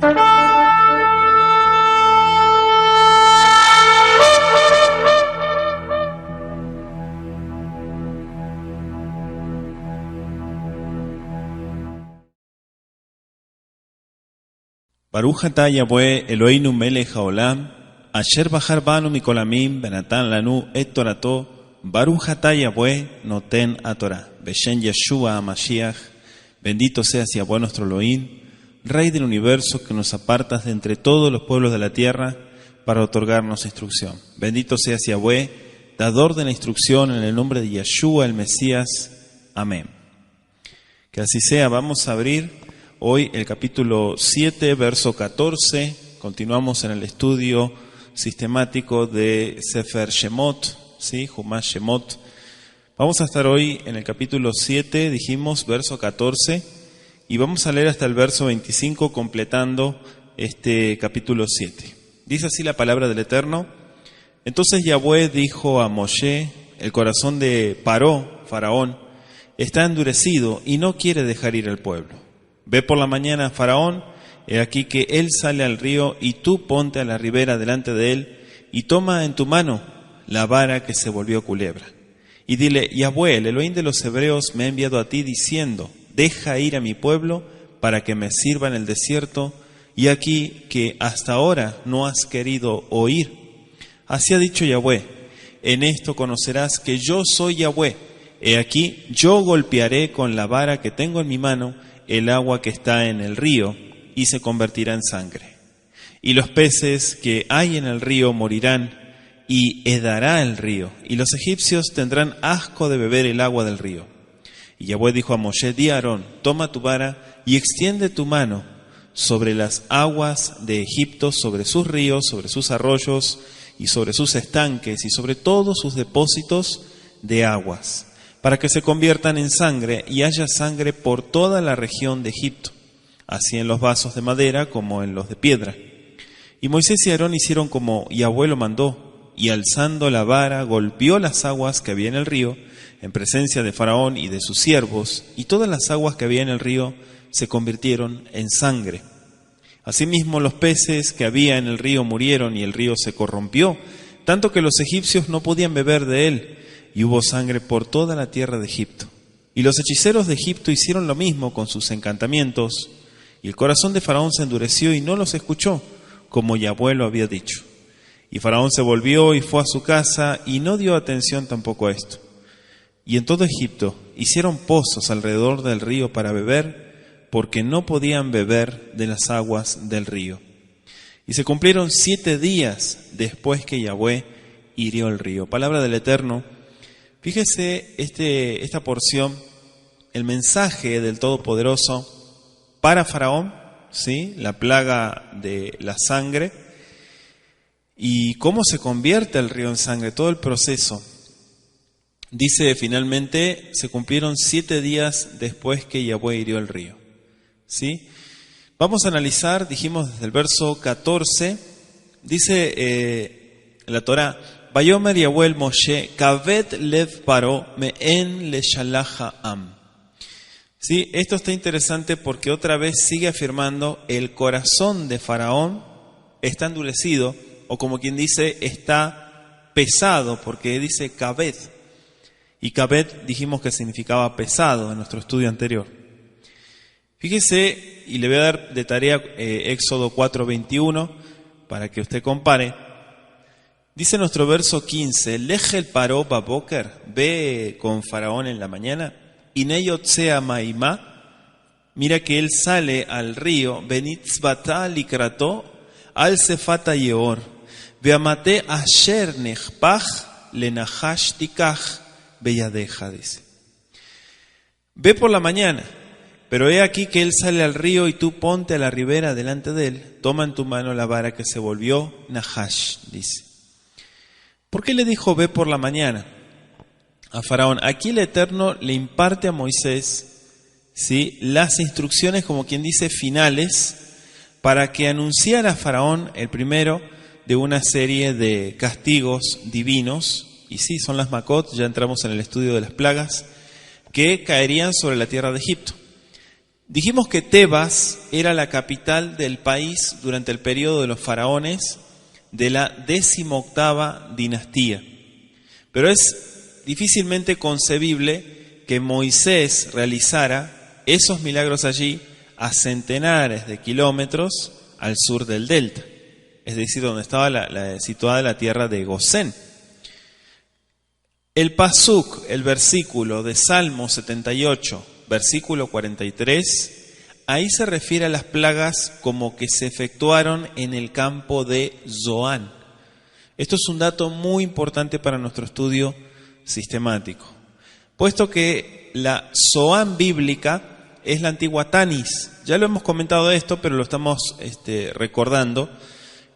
Baruch atah Yahweh Eloheinu melech haolam, asher bachar banu mikolamim benatan lanu et torato, Baruch atah Yahweh noten a Torah, Beshem Yeshua HaMashiach, bendito seas Yahweh nuestro Elohim, Rey del universo que nos apartas de entre todos los pueblos de la tierra para otorgarnos instrucción. Bendito seas Yahweh, dador de la instrucción en el nombre de Yeshua el Mesías. Amén. Que así sea. Vamos a abrir hoy el capítulo 7, verso 14, continuamos en el estudio sistemático de Sefer Shemot, ¿sí? Humash Shemot. Vamos a estar hoy en el capítulo 7, dijimos, verso 14, y vamos a leer hasta el verso 25 completando este capítulo 7. Dice así la palabra del Eterno: Entonces Yahweh dijo a Moshe, el corazón de Paró, Faraón, está endurecido y no quiere dejar ir al pueblo. Ve por la mañana a Faraón, he aquí que él sale al río, y tú ponte a la ribera delante de él, y toma en tu mano la vara que se volvió culebra. Y dile: Yahweh, el Elohim de los hebreos, me ha enviado a ti diciendo: deja ir a mi pueblo para que me sirva en el desierto, y aquí que hasta ahora no has querido oír. Así ha dicho Yahweh: en esto conocerás que yo soy Yahweh. He aquí, yo golpearé con la vara que tengo en mi mano el agua que está en el río, y se convertirá en sangre. Y los peces que hay en el río morirán, y hedará el río, y los egipcios tendrán asco de beber el agua del río. Y Yahweh dijo a Moshe: di a Aarón, toma tu vara y extiende tu mano sobre las aguas de Egipto, sobre sus ríos, sobre sus arroyos, y sobre sus estanques, y sobre todos sus depósitos de aguas, para que se conviertan en sangre, y haya sangre por toda la región de Egipto, así en los vasos de madera como en los de piedra. Y Moisés y Aarón hicieron como Yahweh lo mandó, y alzando la vara golpeó las aguas que había en el río, en presencia de Faraón y de sus siervos, y todas las aguas que había en el río se convirtieron en sangre. Asimismo los peces que había en el río murieron, y el río se corrompió, tanto que los egipcios no podían beber de él, y hubo sangre por toda la tierra de Egipto. Y los hechiceros de Egipto hicieron lo mismo con sus encantamientos, y el corazón de Faraón se endureció y no los escuchó, como Yahweh lo había dicho. Y Faraón se volvió y fue a su casa, y no dio atención tampoco a esto. Y en todo Egipto hicieron pozos alrededor del río para beber, porque no podían beber de las aguas del río. Y se cumplieron 7 días después que Yahweh hirió el río. Palabra del Eterno. Fíjese esta porción, el mensaje del Todopoderoso para Faraón, ¿sí? La plaga de la sangre, y cómo se convierte el río en sangre, todo el proceso. Dice finalmente, se cumplieron 7 días después que Yahweh hirió el río, ¿sí? Vamos a analizar, dijimos desde el verso 14, dice la Torá: Vayomer Yahweh el Moshe, Kaved lev Paró, me'en le shalaja am. Sí, esto está interesante porque otra vez sigue afirmando: el corazón de Faraón está endurecido, o como quien dice, está pesado, porque dice Kaved. Y Kaved dijimos que significaba pesado en nuestro estudio anterior. Fíjese, y le voy a dar de tarea Éxodo 4:21 para que usted compare. Dice nuestro verso 15: Lejel Paró baboker, ve con Faraón en la mañana, Ineyotzea maimá, mira que él sale al río, Benitzbata likrato, al sefata yeor, veamate asher nechpach lenahash tikach beyadeja, dice. Ve por la mañana, pero he aquí que él sale al río, y tú ponte a la ribera delante de él, toma en tu mano la vara que se volvió nahash, dice. ¿Por qué le dijo ve por la mañana a Faraón? Aquí el Eterno le imparte a Moisés, ¿sí?, las instrucciones, como quien dice, finales, para que anunciara a Faraón el primero de una serie de castigos divinos. Y sí, son las Makot, ya entramos en el estudio de las plagas, que caerían sobre la tierra de Egipto. Dijimos que Tebas era la capital del país durante el periodo de los faraones de la 18ª dinastía. Pero es difícilmente concebible que Moisés realizara esos milagros allí a centenares de kilómetros al sur del delta, es decir, donde estaba situada la tierra de Gosén. El pasuk, el versículo de Salmo 78, versículo 43, ahí se refiere a las plagas como que se efectuaron en el campo de Zoán. Esto es un dato muy importante para nuestro estudio sistemático, puesto que la Zoán bíblica es la antigua Tanis. Ya lo hemos comentado esto, pero lo estamos recordando,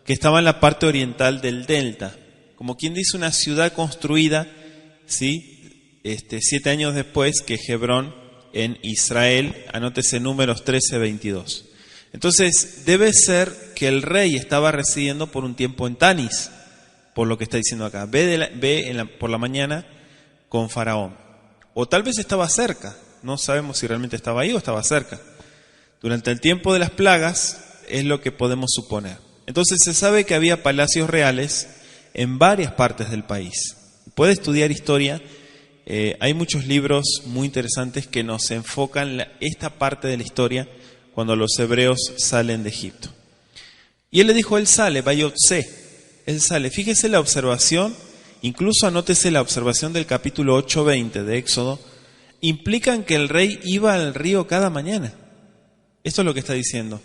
que estaba en la parte oriental del delta, como quien dice una ciudad construida, ¿sí? 7 años después que Hebrón en Israel, anótese Números 13:22. Entonces, debe ser que el rey estaba residiendo por un tiempo en Tanis, por lo que está diciendo acá. Por la mañana con Faraón. O tal vez estaba cerca, no sabemos si realmente estaba ahí o estaba cerca. Durante el tiempo de las plagas es lo que podemos suponer. Entonces se sabe que había palacios reales en varias partes del país. Puede estudiar historia, hay muchos libros muy interesantes que nos enfocan esta parte de la historia cuando los hebreos salen de Egipto. Y él le dijo, él sale, él sale. Fíjese la observación, incluso anótese la observación del capítulo 8:20 de Éxodo, implican que el rey iba al río cada mañana. Esto es lo que está diciendo.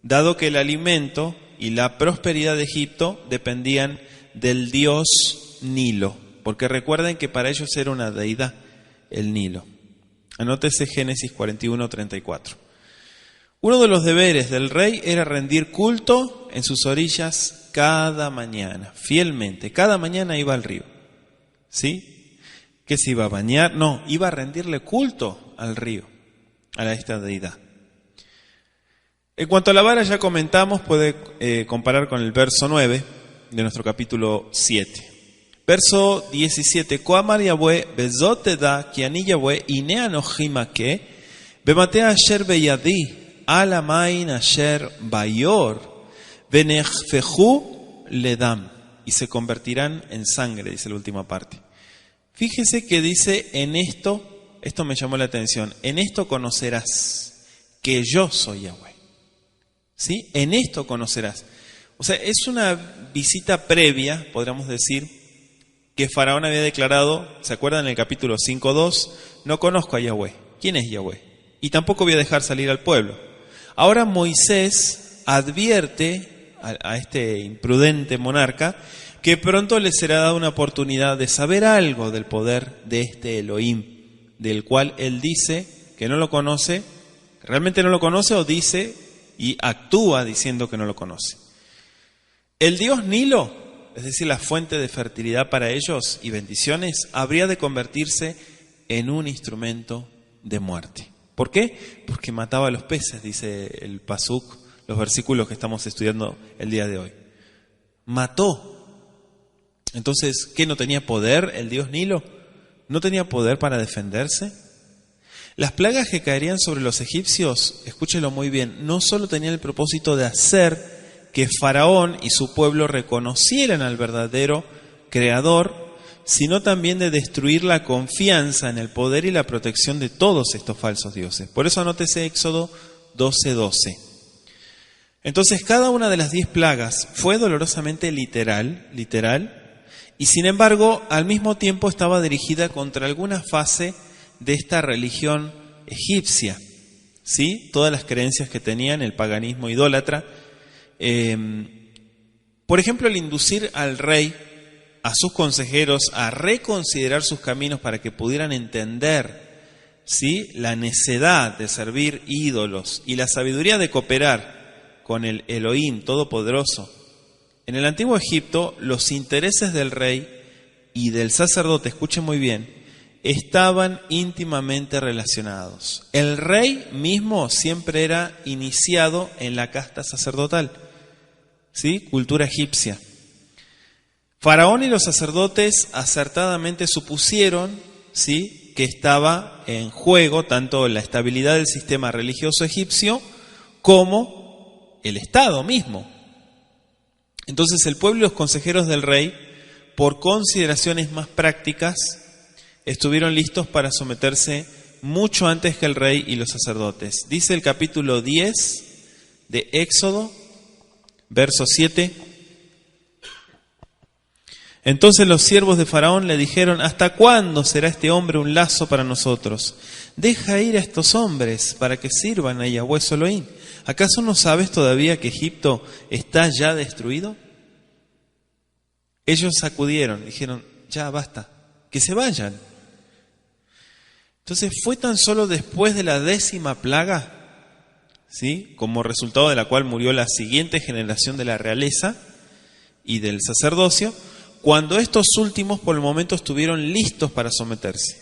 Dado que el alimento y la prosperidad de Egipto dependían del dios Nilo, porque recuerden que para ellos era una deidad, el Nilo. Anótese Génesis 41:34. Uno de los deberes del rey era rendir culto en sus orillas cada mañana, fielmente. Cada mañana iba al río. ¿Sí? ¿Que se iba a bañar? No, iba a rendirle culto al río, a esta deidad. En cuanto a la vara ya comentamos, puede comparar con el verso 9 de nuestro capítulo 7. Verso 17. Koamar Yahweh bezot teda ki ani Yahweh ine anochi makeh bematea asher beyadi al hamain asher bayor venechfehu ledam, y se convertirán en sangre, dice la última parte. Fíjese que dice en esto me llamó la atención, en esto conocerás que yo soy Yahweh. ¿Sí? En esto conocerás. O sea, es una visita previa, podríamos decir, que Faraón había declarado, ¿se acuerdan en el capítulo 5:2? No conozco a Yahweh. ¿Quién es Yahweh? Y tampoco voy a dejar salir al pueblo. Ahora Moisés advierte a este imprudente monarca que pronto le será dada una oportunidad de saber algo del poder de este Elohim, del cual él dice que no lo conoce, realmente no lo conoce o dice y actúa diciendo que no lo conoce. El dios Nilo, es decir, la fuente de fertilidad para ellos y bendiciones, habría de convertirse en un instrumento de muerte. ¿Por qué? Porque mataba a los peces, dice el pasuk, los versículos que estamos estudiando el día de hoy. Mató. Entonces, ¿qué, no tenía poder el dios Nilo? ¿No tenía poder para defenderse? Las plagas que caerían sobre los egipcios, escúchelo muy bien, no solo tenían el propósito de hacer que Faraón y su pueblo reconocieran al verdadero creador, sino también de destruir la confianza en el poder y la protección de todos estos falsos dioses. Por eso anótese Éxodo 12:12. Entonces cada una de las 10 plagas fue dolorosamente literal, y sin embargo al mismo tiempo estaba dirigida contra alguna fase de esta religión egipcia, ¿sí? Todas las creencias que tenían, el paganismo idólatra. Por ejemplo, el inducir al rey, a sus consejeros, a reconsiderar sus caminos para que pudieran entender, ¿sí?, la necedad de servir ídolos y la sabiduría de cooperar con el Elohim Todopoderoso. En el antiguo Egipto, los intereses del rey y del sacerdote, escuchen muy bien, estaban íntimamente relacionados. El rey mismo siempre era iniciado en la casta sacerdotal, ¿sí? Cultura egipcia. Faraón y los sacerdotes acertadamente supusieron, ¿sí?, que estaba en juego tanto la estabilidad del sistema religioso egipcio como el Estado mismo. Entonces el pueblo y los consejeros del rey, por consideraciones más prácticas, estuvieron listos para someterse mucho antes que el rey y los sacerdotes. Dice el capítulo 10 de Éxodo, verso 7. Entonces los siervos de Faraón le dijeron: ¿hasta cuándo será este hombre un lazo para nosotros? Deja ir a estos hombres para que sirvan a Yahweh su Elohim. ¿Acaso no sabes todavía que Egipto está ya destruido? Ellos sacudieron, dijeron: ya basta, que se vayan. Entonces fue tan solo después de la 10ª plaga, ¿sí?, como resultado de la cual murió la siguiente generación de la realeza y del sacerdocio, cuando estos últimos por el momento estuvieron listos para someterse.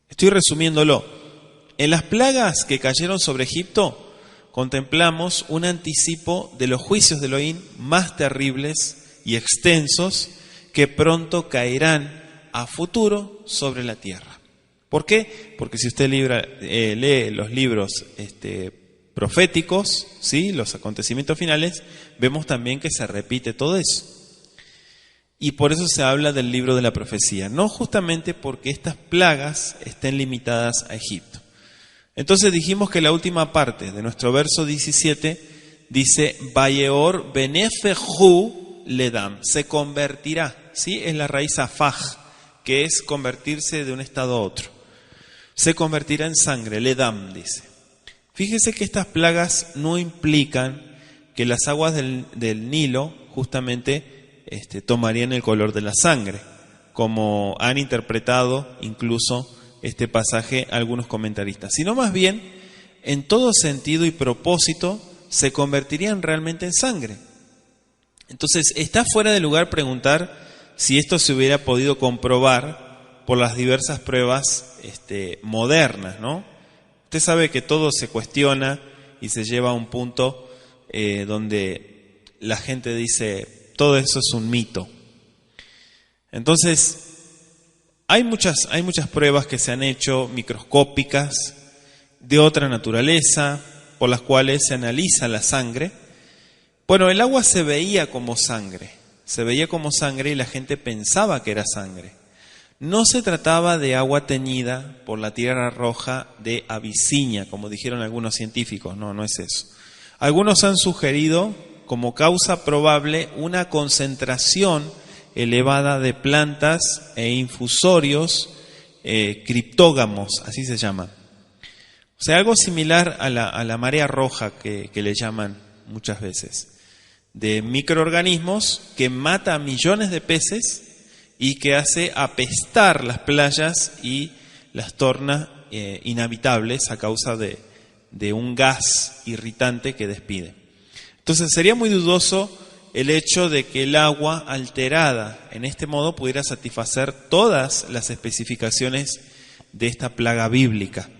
Estoy resumiéndolo. En las plagas que cayeron sobre Egipto, contemplamos un anticipo de los juicios de Elohim más terribles y extensos que pronto caerán a futuro sobre la tierra. ¿Por qué? Porque si usted lee los libros proféticos, ¿sí?, los acontecimientos finales, vemos también que se repite todo eso. Y por eso se habla del libro de la profecía, no justamente porque estas plagas estén limitadas a Egipto. Entonces dijimos que la última parte de nuestro verso 17 dice: Vayeor benefehu ledam, se convertirá, ¿sí? Es la raíz afaj, que es convertirse de un estado a otro. Se convertirá en sangre, ledam, dice. Fíjese que estas plagas no implican que las aguas del Nilo justamente tomarían el color de la sangre, como han interpretado incluso este pasaje algunos comentaristas, sino más bien, en todo sentido y propósito, se convertirían realmente en sangre. Entonces, está fuera de lugar preguntar si esto se hubiera podido comprobar por las diversas pruebas modernas, ¿no? Usted sabe que todo se cuestiona y se lleva a un punto donde la gente dice: todo eso es un mito. Entonces, hay muchas pruebas que se han hecho, microscópicas, de otra naturaleza, por las cuales se analiza la sangre. Bueno, el agua se veía como sangre y la gente pensaba que era sangre. No se trataba de agua teñida por la tierra roja de Abisinia, como dijeron algunos científicos, no es eso. Algunos han sugerido como causa probable una concentración elevada de plantas e infusorios criptógamos, así se llaman. O sea, algo similar a la marea roja que le llaman muchas veces, de microorganismos que mata a millones de peces y que hace apestar las playas y las torna inhabitables a causa de un gas irritante que despide. Entonces sería muy dudoso el hecho de que el agua alterada en este modo pudiera satisfacer todas las especificaciones de esta plaga bíblica.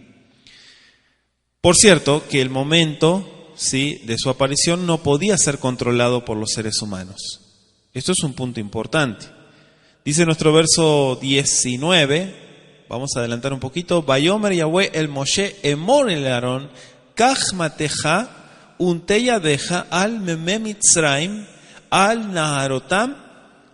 Por cierto, que el momento, ¿sí?, de su aparición no podía ser controlado por los seres humanos. Esto es un punto importante. Dice nuestro verso 19, vamos a adelantar un poquito: Vayomer Yahweh el Moshe emor el Aarón, kach mateja unteya deja al meme Mitzrayim, al naharotam,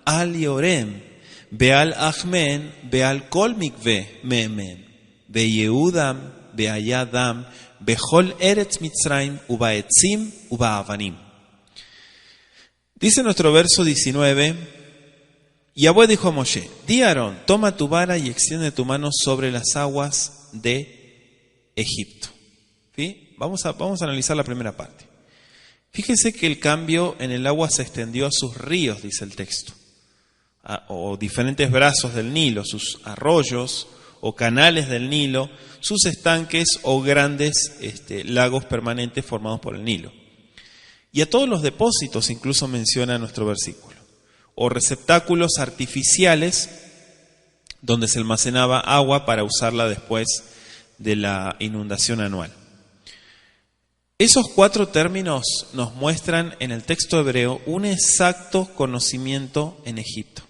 al yorem, beal achmen, beal kol mikve memen, beyehudam, beayadam, bechol eretz Mitzrayim, ubaetzim, ubaavanim. Dice nuestro verso 19: Yahweh dijo a Moshe: di a Aarón, toma tu vara y extiende tu mano sobre las aguas de Egipto. ¿Sí? Vamos a analizar la primera parte. Fíjese que el cambio en el agua se extendió a sus ríos, dice el texto, o diferentes brazos del Nilo, sus arroyos o canales del Nilo, sus estanques o grandes lagos permanentes formados por el Nilo. Y a todos los depósitos incluso menciona nuestro versículo, o receptáculos artificiales donde se almacenaba agua para usarla después de la inundación anual. Esos 4 términos nos muestran en el texto hebreo un exacto conocimiento en Egipto.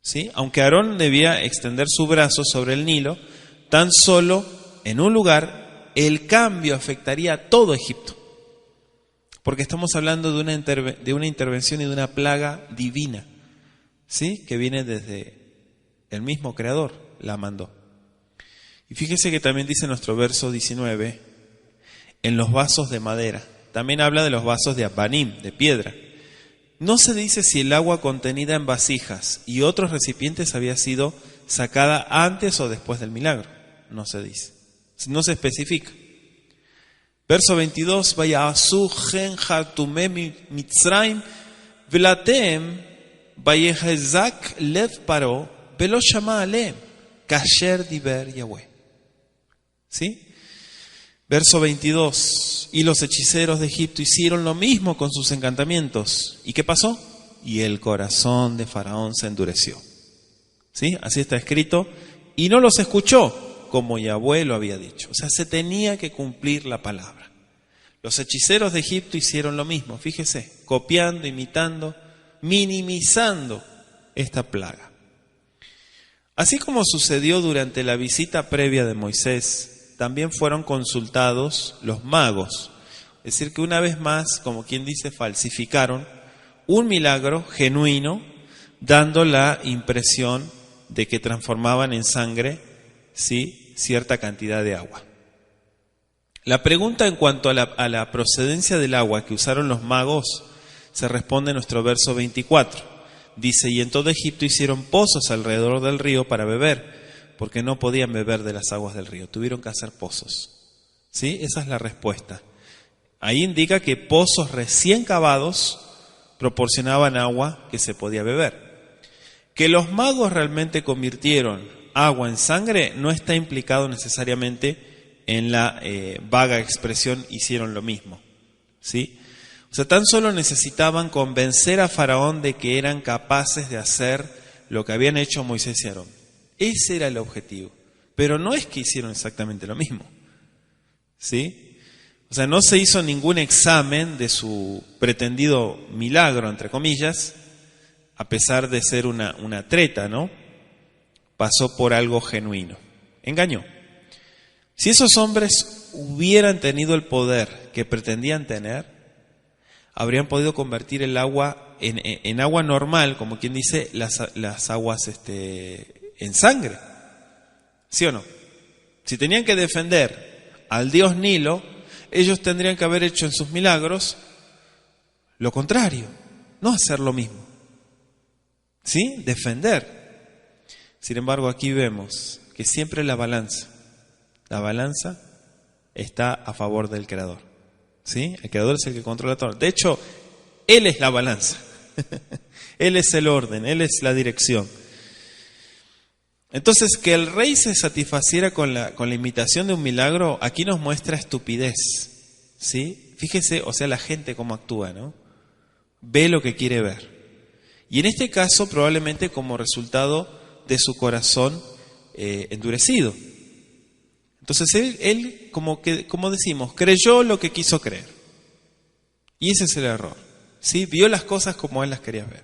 ¿Sí? Aunque Aarón debía extender su brazo sobre el Nilo, tan solo en un lugar, el cambio afectaría a todo Egipto. Porque estamos hablando de una intervención y de una plaga divina, ¿sí? Que viene desde el mismo Creador, la mandó. Y fíjese que también dice nuestro verso 19, en los vasos de madera. También habla de los vasos de abanim, de piedra. No se dice si el agua contenida en vasijas y otros recipientes había sido sacada antes o después del milagro. No se dice. No se especifica. Verso 22, Vayasu gen hartume mitzrayim velatem vayehezak lev paro velo shama alem kasher diber Yahweh. ¿Sí? Verso 22, y los hechiceros de Egipto hicieron lo mismo con sus encantamientos. ¿Y qué pasó? Y el corazón de Faraón se endureció. ¿Sí? Así está escrito. Y no los escuchó, como Yahweh lo había dicho. O sea, se tenía que cumplir la palabra. Los hechiceros de Egipto hicieron lo mismo, fíjese, copiando, imitando, minimizando esta plaga. Así como sucedió durante la visita previa de Moisés, también fueron consultados los magos. Es decir, que una vez más, como quien dice, falsificaron un milagro genuino, dando la impresión de que transformaban en sangre, ¿sí?, cierta cantidad de agua. La pregunta en cuanto a la procedencia del agua que usaron los magos se responde en nuestro verso 24. Dice, y en todo Egipto hicieron pozos alrededor del río para beber, porque no podían beber de las aguas del río, tuvieron que hacer pozos. ¿Sí? Esa es la respuesta. Ahí indica que pozos recién cavados proporcionaban agua que se podía beber. Que los magos realmente convirtieron agua en sangre no está implicado necesariamente en la vaga expresión hicieron lo mismo. ¿Sí? O sea, tan solo necesitaban convencer a Faraón de que eran capaces de hacer lo que habían hecho Moisés y Aarón. Ese era el objetivo. Pero no es que hicieron exactamente lo mismo. ¿Sí? O sea, no se hizo ningún examen de su pretendido milagro, entre comillas, a pesar de ser una treta, ¿no? Pasó por algo genuino. Engañó. Si esos hombres hubieran tenido el poder que pretendían tener, habrían podido convertir el agua en agua normal, como quien dice, las aguas en sangre. ¿Sí o no? Si tenían que defender al dios Nilo, ellos tendrían que haber hecho en sus milagros lo contrario, no hacer lo mismo. ¿Sí? Defender. Sin embargo, aquí vemos que siempre la balanza está a favor del Creador. ¿Sí? El Creador es el que controla todo. De hecho, Él es la balanza. Él es el orden, Él es la dirección. Entonces, que el rey se satisfaciera con la imitación de un milagro, aquí nos muestra estupidez. ¿Sí? Fíjese, o sea, la gente cómo actúa, ¿no? Ve lo que quiere ver. Y en este caso, probablemente como resultado de su corazón endurecido. Entonces, él como decimos, creyó lo que quiso creer. Y ese es el error. ¿Sí? Vio las cosas como él las quería ver.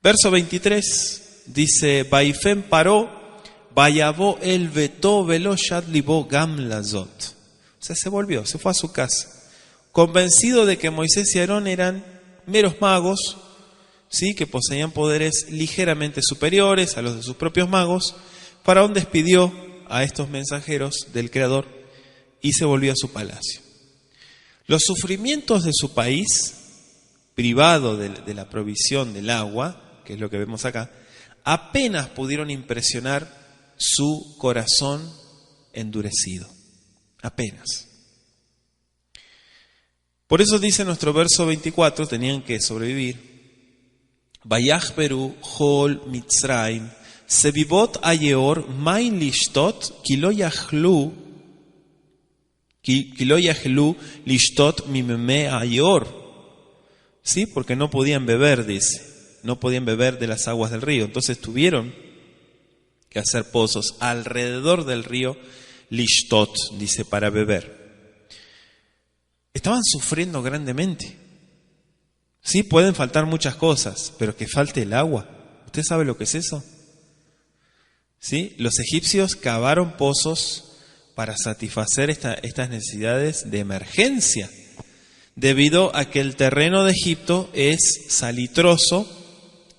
Verso 23. Dice, Vaifem paró, vayabó el veto velo shad libo gam lazot. O sea, se volvió, se fue a su casa, convencido de que Moisés y Aarón eran meros magos, ¿sí?, que poseían poderes ligeramente superiores a los de sus propios magos. Faraón despidió a estos mensajeros del Creador y se volvió a su palacio. Los sufrimientos de su país, privado de la provisión del agua, que es lo que vemos acá, apenas pudieron impresionar su corazón endurecido. Apenas. Por eso dice nuestro verso 24, tenían que sobrevivir. Vayachberu hol mitzrayim sebibot ayeor main lishtot kilo yachlu lishtot mimeme ayeor. Sí, porque no podían beber, dice. No podían beber de las aguas del río. Entonces tuvieron que hacer pozos alrededor del río Lishtot, dice, para beber. Estaban sufriendo grandemente. Sí, pueden faltar muchas cosas, pero que falte el agua, ¿Usted sabe lo que es eso? ¿Sí? Los egipcios cavaron pozos para satisfacer estas necesidades de emergencia, debido a que el terreno de Egipto es salitroso,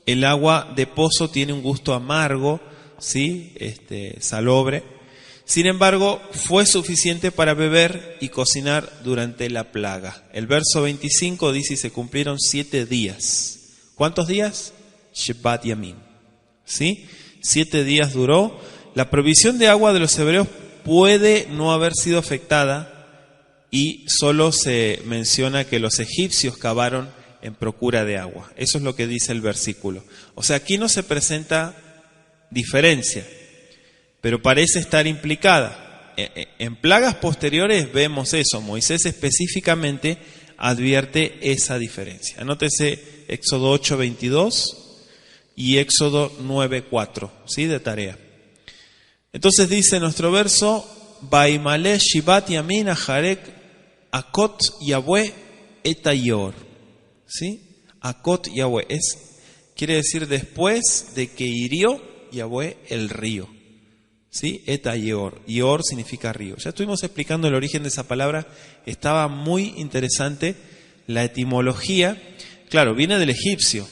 el agua de pozo tiene un gusto amargo, ¿sí? Salobre. Sin embargo, fue suficiente para beber y cocinar durante la plaga. El verso 25 dice: y se cumplieron 7 días. ¿Cuántos días? Shevat Yamim. ¿Sí? 7 días duró. La provisión de agua de los hebreos puede no haber sido afectada, y solo se menciona que los egipcios cavaron en procura de agua. Eso es lo que dice el versículo. O sea, aquí no se presenta diferencia, pero parece estar implicada. En plagas posteriores vemos eso. Moisés específicamente advierte esa diferencia. Anótese Éxodo 8:22 y Éxodo 9:4, ¿sí? De tarea. Entonces dice nuestro verso: Baimale Shivat Yamin Ajarek Akot Yahweh Etayor. ¿Sí? Akot Yahweh quiere decir después de que hirió Yahweh el río. ¿Sí? Etayor. Yor significa río. Ya estuvimos explicando el origen de esa palabra. Estaba muy interesante la etimología. Claro, viene del egipcio.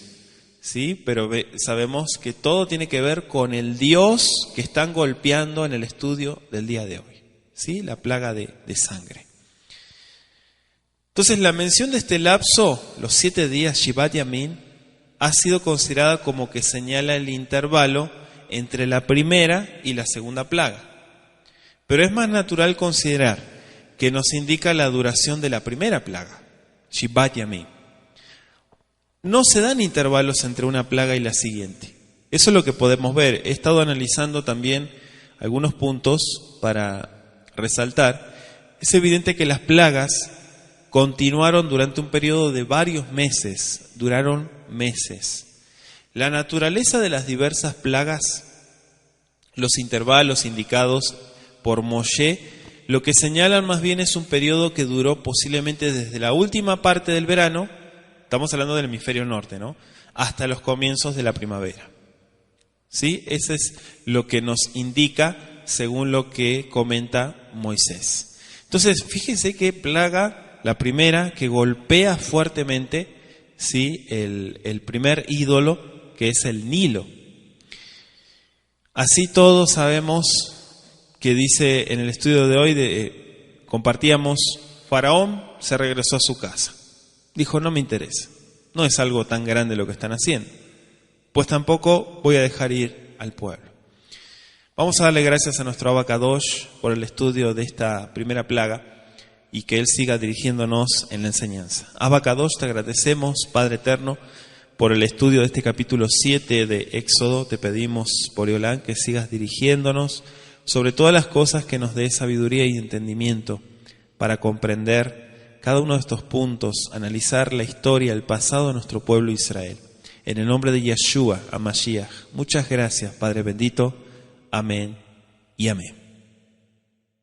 ¿Sí? Pero sabemos que todo tiene que ver con el Dios que están golpeando en el estudio del día de hoy. ¿Sí? La plaga de sangre. Entonces, la mención de este lapso, los 7 días Shivat Yamin, ha sido considerada como que señala el intervalo entre la primera y la segunda plaga. Pero es más natural considerar que nos indica la duración de la primera plaga, Shivat Yamin. No se dan intervalos entre una plaga y la siguiente. Eso es lo que podemos ver. He estado analizando también algunos puntos para resaltar. Es evidente que las plagas continuaron durante un periodo de varios meses, duraron meses. La naturaleza de las diversas plagas, los intervalos indicados por Moshe, lo que señalan más bien es un periodo que duró posiblemente desde la última parte del verano, estamos hablando del hemisferio norte, ¿no?, hasta los comienzos de la primavera. ¿Sí? Eso es lo que nos indica según lo que comenta Moisés. Entonces, fíjense qué plaga la primera, que golpea fuertemente, ¿sí?, el primer ídolo, que es el Nilo. Así todos sabemos que dice en el estudio de hoy, compartíamos, Faraón se regresó a su casa. Dijo: no me interesa, no es algo tan grande lo que están haciendo, pues tampoco voy a dejar ir al pueblo. Vamos a darle gracias a nuestro Abba Kadosh por el estudio de esta primera plaga, y que Él siga dirigiéndonos en la enseñanza. Abba Kadosh, te agradecemos, Padre eterno, por el estudio de este capítulo 7 de Éxodo. Te pedimos, Boreolán, que sigas dirigiéndonos sobre todas las cosas, que nos dé sabiduría y entendimiento para comprender cada uno de estos puntos, analizar la historia, el pasado de nuestro pueblo Israel. En el nombre de Yeshua, HaMashiach. Muchas gracias, Padre bendito. Amén y amén.